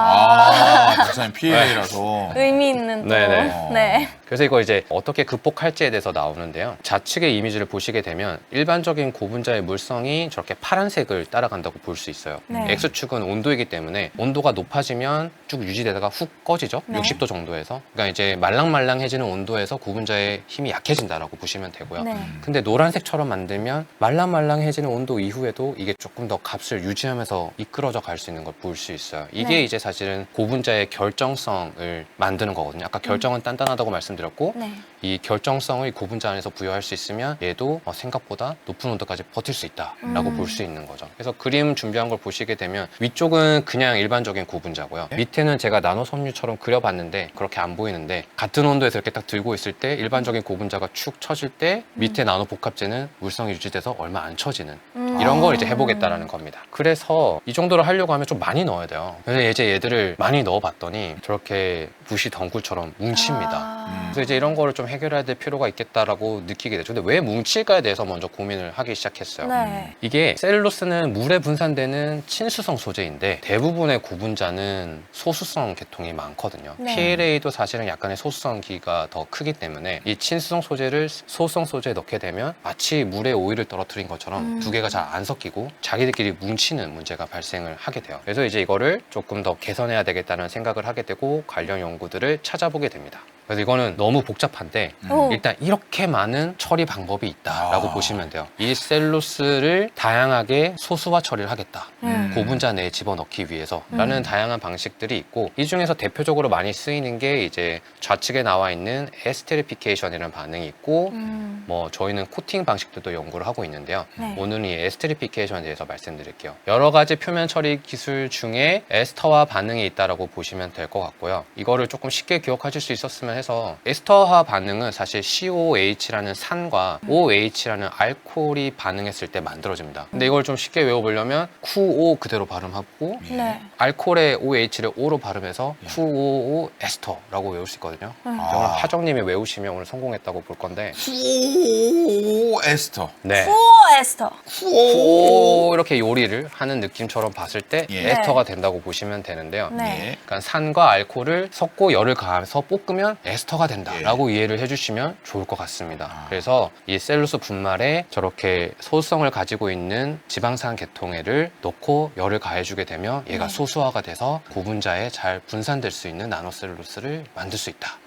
박사님 PLA라서. 의미 있는 또. 네네. 네. 그래서 이거 이제 어떻게 극복할지에 대해서 나오는데요. 좌측의 이미지를 보시게 되면 일반적인 고분자의 물성이 저렇게 파란색을 따라간다고 볼 수 있어요. 네. X축은 온도이기 때문에 온도가 높아지면 쭉 유지되다가 훅 꺼지죠. 네. 60도 정도에서. 그러니까 이제 말랑말랑해지는 온도에서 고분자의 힘이 약해진다라고 보시면 되고요. 네. 근데 노란색처럼 만들면 말랑말랑해지는 온도 이후에도 이게 조금 더 값을 유지하면서 이끌어져 갈 수 있는 걸 볼 수 있어요. 이게 네. 이제 사실은 고분자의 결정성을 만드는 거거든요. 아까 결정은 단단하다고 말씀드렸고 네. 이 결정성을 고분자 안에서 부여할 수 있으면 얘도 생각보다 높은 온도까지 버틸 수 있다라고 볼 수 있는 거죠. 그래서 그림 준비한 걸 보시게 되면 위쪽은 그냥 일반적인 고분자고요. 밑에는 제가 나노 섬유처럼 그려봤는데 그렇게 안 보이는데 같은 온도에서 이렇게 딱 들고 있을 때 일반적인 고분자가 축 처질 때 밑에 나노 복합재는 물성이 유지돼서 얼마 안 처지는 이런 걸 이제 해보겠다라는 겁니다. 그래서 이 정도로 하려고 하면 좀 많이 넣어야 돼요. 그래서 이제 얘들을 많이 넣어봤더니 저렇게 붓이 덩굴처럼 뭉칩니다. 그래서 이제 이런 거를 좀 해결해야 될 필요가 있겠다라고 느끼게 되죠. 근데 왜 뭉칠까에 대해서 먼저 고민을 하기 시작했어요. 네. 이게 셀룰로스는 물에 분산되는 친수성 소재인데 대부분의 고분자는 소수성 계통이 많거든요. 네. PLA도 사실은 약간의 소수성기가 더 크기 때문에 이 친수성 소재를 소수성 소재에 넣게 되면 마치 물에 오일을 떨어뜨린 것처럼 두 개가 잘 안 섞이고 자기들끼리 뭉치는 문제가 발생을 하게 돼요. 그래서 이제 이거를 조금 더 개선해야 되겠다는 생각을 하게 되고 관련 연구들을 찾아보게 됩니다. 그래서 이거는 너무 복잡한데 오. 일단 이렇게 많은 처리 방법이 있다라고 보시면 돼요. 이 셀룰로스를 다양하게 소수화 처리를 하겠다. 고분자 내에 집어넣기 위해서라는 다양한 방식들이 있고, 이 중에서 대표적으로 많이 쓰이는 게 이제 좌측에 나와 있는 에스테리피케이션이라는 반응이 있고, 뭐 저희는 코팅 방식들도 연구를 하고 있는데요. 네. 오늘은 이 에스테리피케이션에 대해서 말씀드릴게요. 여러 가지 표면 처리 기술 중에 에스터화 반응이 있다라고 보시면 될 것 같고요. 이거를 조금 쉽게 기억하실 수 있었으면 해서, 에스터화 반응은 사실 COOH라는 산과 OH라는 알코올이 반응했을 때 만들어집니다. 근데 이걸 좀 쉽게 외워보려면 QO 그대로 발음하고 네. 알코올의 OH를 O로 발음해서 QOO 에스터라고 외울 수 있거든요. 오늘 하정님이 외우시면 오늘 성공했다고 볼 건데, 오 에스터. 네. 후어 에스터. 오 이렇게 요리를 하는 느낌처럼 봤을 때 예. 에스터가 된다고 보시면 되는데요. 네. 그러니까 산과 알코올을 섞고 열을 가해서 볶으면 에스터가 된다라고 이해를 해주시면 좋을 것 같습니다. 그래서 이 셀룰로스 분말에 저렇게 소수성을 가지고 있는 지방산 계통해를 넣고 열을 가해주게 되면 얘가 네. 소수화가 돼서 고분자에 잘 분산될 수 있는 나노셀룰로스를 만들 수 있다.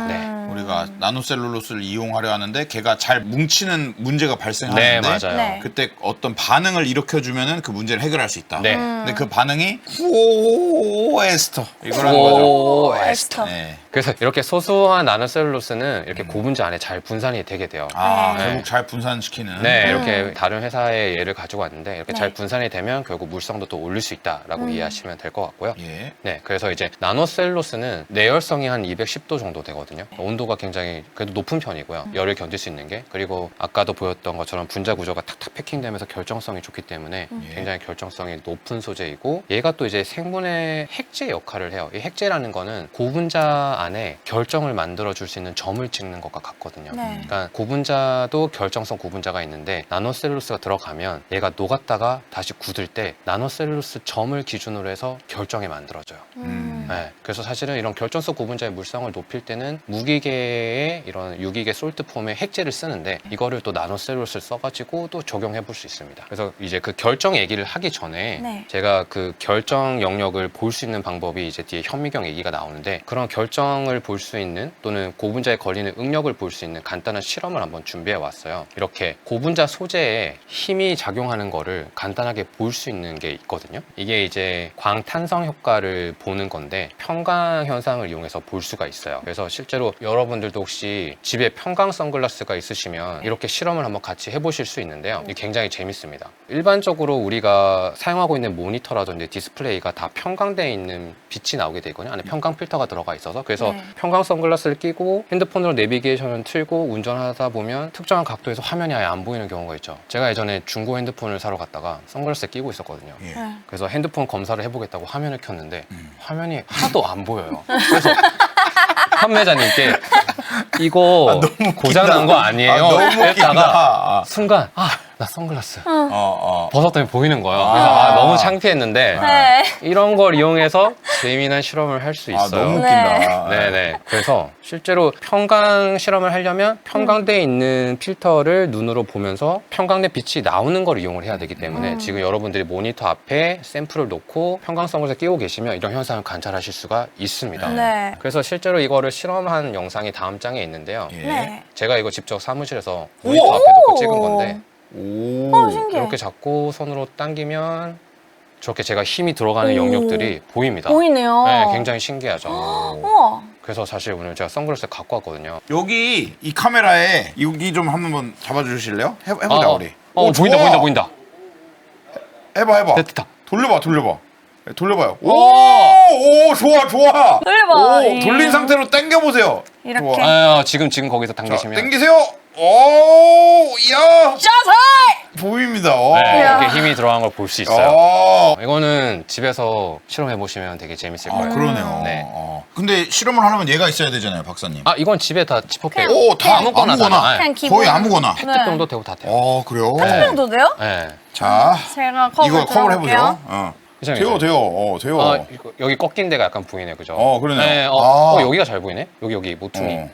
네. 우리가 나노셀룰로스를 이용하려 하는데 걔가 잘 뭉치는 문제가 발생하는데 네, 맞아요. 네. 그때 어떤 반응을 일으켜주면은 그 문제를 해결할 수 있다. 네. 근데 그 반응이 오 에스터 이거라는 거죠. 오, 에스터. 네. 그래서 이렇게 소수한 나노셀룰로스는 이렇게 고분자 안에 잘 분산이 되게 돼요. 네. 결국 잘 분산시키는. 네, 이렇게 다른 회사의 예를 가지고 왔는데 이렇게 네. 잘 분산이 되면 결국 물성도 또 올릴 수 있다라고 이해하시면 될 것 같고요. 예. 네, 그래서 이제 나노셀룰로스는 내열성이 한 210도 정도 되거든요. 온도가 굉장히 그래도 높은 편이고요. 열을 견딜 수 있는 게, 그리고 아까도 보였던 것처럼 분자 구조가 탁탁 패킹되면서 결정성이 좋기 때문에 굉장히 결정성이 높은 소재이고, 얘가 또 이제 생분해 핵재 역할을 해요. 이 핵재라는 거는 고분자 안에 결정을 만들어 줄 수 있는 점을 찍는 것과 같거든요. 네. 그러니까 고분자도 결정성 고분자가 있는데 나노셀룰로스가 들어가면 얘가 녹았다가 다시 굳을 때 나노셀룰로스 점을 기준으로 해서 결정이 만들어져요. 네, 그래서 사실은 이런 결정성 고분자의 물성을 높일 때는 무기계의 이런 유기계 솔트 폼의 핵재를 쓰는데, 이거를 또 나노셀룰로스를 써가지고 또 적용해 볼 수 있습니다. 그래서 이제 그 결정 얘기를 하기 전에 네. 제가 그 결정 영역을 볼 수 있는 방법이 이제 뒤에 현미경 얘기가 나오는데, 그런 결정을 볼 수 있는 또는 고분자에 걸리는 응력을 볼 수 있는 간단한 실험을 한번 준비해 왔어요. 이렇게 고분자 소재에 힘이 작용하는 거를 간단하게 볼 수 있는 게 있거든요. 이게 이제 광탄성 효과를 보는 건데 평강 현상을 이용해서 볼 수가 있어요. 그래서 실제로 여러분들도 혹시 집에 평강 선글라스가 있으시면 이렇게 실험을 한번 같이 해보실 수 있는데요. 이게 굉장히 재밌습니다. 일반적으로 우리가 사용하고 있는 모니터라든지 디스플레이가 다 평강되어 있는 빛이 나오게 돼 있거든요. 안에 평강 필터가 들어가 있어서. 그래서 네. 평강 선글라스를 끼고 핸드폰으로 내비게이션을 틀고 운전하다 보면 특정한 각도에서 화면이 아예 안 보이는 경우가 있죠. 제가 예전에 중고 핸드폰을 사러 갔다가 선글라스를 끼고 있었거든요. 예. 네. 그래서 핸드폰 검사를 해보겠다고 화면을 켰는데 화면이 하나도 안 보여요. 그래서 판매자님께 이거 고장난 거 아니에요? 너무 했다가 웃긴다. 순간 나 선글라스 벗었더니 보이는 거예요. 그래서 너무 창피했는데 네. 이런 걸 이용해서 재미난 실험을 할 수 있어요. 너무 웃긴다. 네네. 그래서 실제로 평강 실험을 하려면 평강대에 있는 필터를 눈으로 보면서 평강대 빛이 나오는 걸 이용을 해야 되기 때문에 지금 여러분들이 모니터 앞에 샘플을 놓고 평강성을 끼고 계시면 이런 현상을 관찰하실 수가 있습니다. 네. 그래서 실제로 이거를 실험한 영상이 다음 장에 있는데요. 예. 네. 제가 이거 직접 사무실에서 모니터 앞에 놓고 찍은 건데 오. 신기해. 이렇게 잡고 손으로 당기면 저렇게 제가 힘이 들어가는 오. 영역들이 보입니다. 보이네요. 네, 굉장히 신기하죠. 우와. 그래서 사실 오늘 제가 선글라스 갖고 왔거든요. 여기 이 카메라에 여기 좀 한번 잡아주실래요? 해보자 우리. 보인다, 좋아. 보인다. 해봐. 됐다. 돌려봐요. 오! 오, 좋아. 돌려봐. 오, 돌린 상태로 당겨보세요. 이렇게. 좋아. 지금 거기서 자, 당기시면 당기세요. 오, 야, 짜살! 보입니다. 네, 이야. 이렇게 힘이 들어간 걸 볼 수 있어요. 어, 이거는 집에서 실험해 보시면 되게 재밌을 거예요. 그러네요. 네. 근데 실험을 하려면 얘가 있어야 되잖아요, 박사님. 이건 집에 다 지퍼백. 오, 다 아무거나. 그냥 기본. 거의 아무거나. 네. 팩 정도 되고 다 돼요. 그래요? 네. 정도 돼요? 네. 자, 제가 컵을 이거 컵을 들어볼게요. 해보죠. 괜찮아요. 돼요. 여기 꺾인 데가 약간 보이네, 그죠? 그러네요. 네, 아. 여기가 잘 보이네. 여기 모퉁이.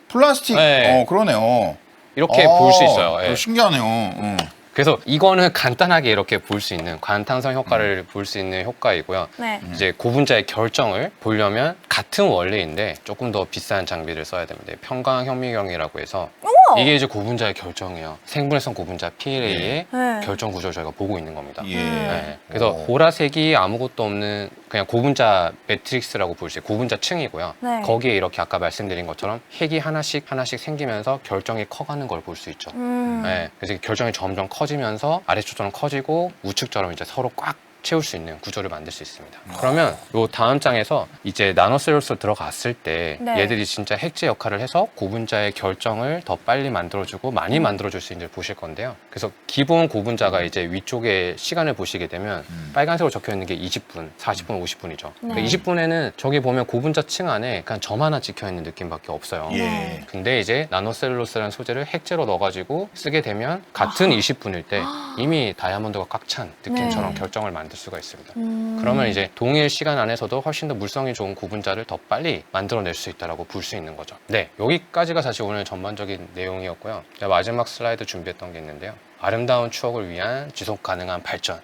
플라스틱. 네. 그러네요. 이렇게 볼 수 있어요. 예. 신기하네요. 그래서 이거는 간단하게 이렇게 볼 수 있는 관탄성 효과를 볼 수 있는 효과이고요. 네. 이제 고분자의 결정을 보려면 같은 원리인데 조금 더 비싼 장비를 써야 됩니다. 평강현미경이라고 해서 이게 이제 고분자의 결정이에요. 생분해성 고분자 PLA의 네. 결정 구조를 저희가 보고 있는 겁니다. 예. 네. 그래서 오. 보라색이 아무것도 없는 그냥 고분자 매트릭스라고 볼 수 있어요. 고분자 층이고요. 네. 거기에 이렇게 아까 말씀드린 것처럼 핵이 하나씩 생기면서 결정이 커가는 걸 볼 수 있죠. 네. 그래서 결정이 점점 커지면서 아래쪽처럼 커지고 우측처럼 이제 서로 꽉 채울 수 있는 구조를 만들 수 있습니다. 그러면 요 다음 장에서 이제 나노셀룰로스 들어갔을 때 네. 얘들이 진짜 핵제 역할을 해서 고분자의 결정을 더 빨리 만들어주고 많이 만들어줄 수 있는지 보실 건데요. 그래서 기본 고분자가 이제 위쪽에 시간을 보시게 되면 빨간색으로 적혀 있는 게 20분, 40분, 50분이죠. 네. 20분에는 저기 보면 고분자 층 안에 그냥 점 하나 찍혀 있는 느낌밖에 없어요. 예. 근데 이제 나노셀룰로스라는 소재를 핵제로 넣어가지고 쓰게 되면 같은 20분일 때 이미 다이아몬드가 꽉 찬 느낌처럼 네. 결정을 만들 수가 있습니다. 그러면 이제 동일 시간 안에서도 훨씬 더 물성이 좋은 고분자를 더 빨리 만들어낼 수 있다라고 볼 수 있는 거죠. 네, 여기까지가 사실 오늘 전반적인 내용이었고요. 제가 마지막 슬라이드 준비했던 게 있는데요. 아름다운 추억을 위한 지속 가능한 발전.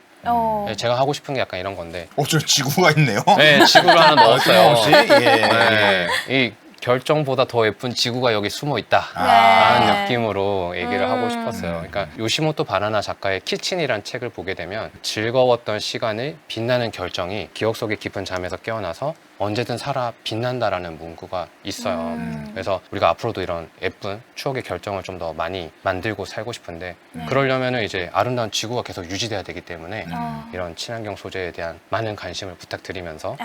네, 제가 하고 싶은 게 약간 이런 건데. 저 지구가 있네요. 네, 지구를 하나 넣었어요. 없이. 예. 네, 이 결정보다 더 예쁜 지구가 여기 숨어 있다. 네. 라는 느낌으로 얘기를 하고 싶었어요. 그러니까 요시모토 바나나 작가의 키친이라는 책을 보게 되면 즐거웠던 시간을 빛나는 결정이 기억 속의 깊은 잠에서 깨어나서 언제든 살아 빛난다라는 문구가 있어요. 그래서 우리가 앞으로도 이런 예쁜 추억의 결정을 좀 더 많이 만들고 살고 싶은데 그러려면 이제 아름다운 지구가 계속 유지돼야 되기 때문에 이런 친환경 소재에 대한 많은 관심을 부탁드리면서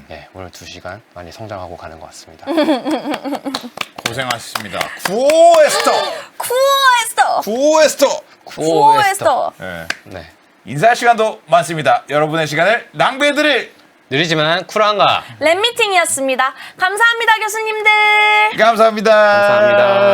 네, 오늘 2시간 많이 성장하고 가는 것 같습니다. 고생하셨습니다. 구호에스터. 쿠어에스터. 구호에스터. 쿠어에스터. 예. 네. 인사할 시간도 많습니다. 여러분의 시간을 낭비해드릴 느리지만 쿨한가. 랩미팅이었습니다. 감사합니다, 교수님들. 감사합니다. 감사합니다.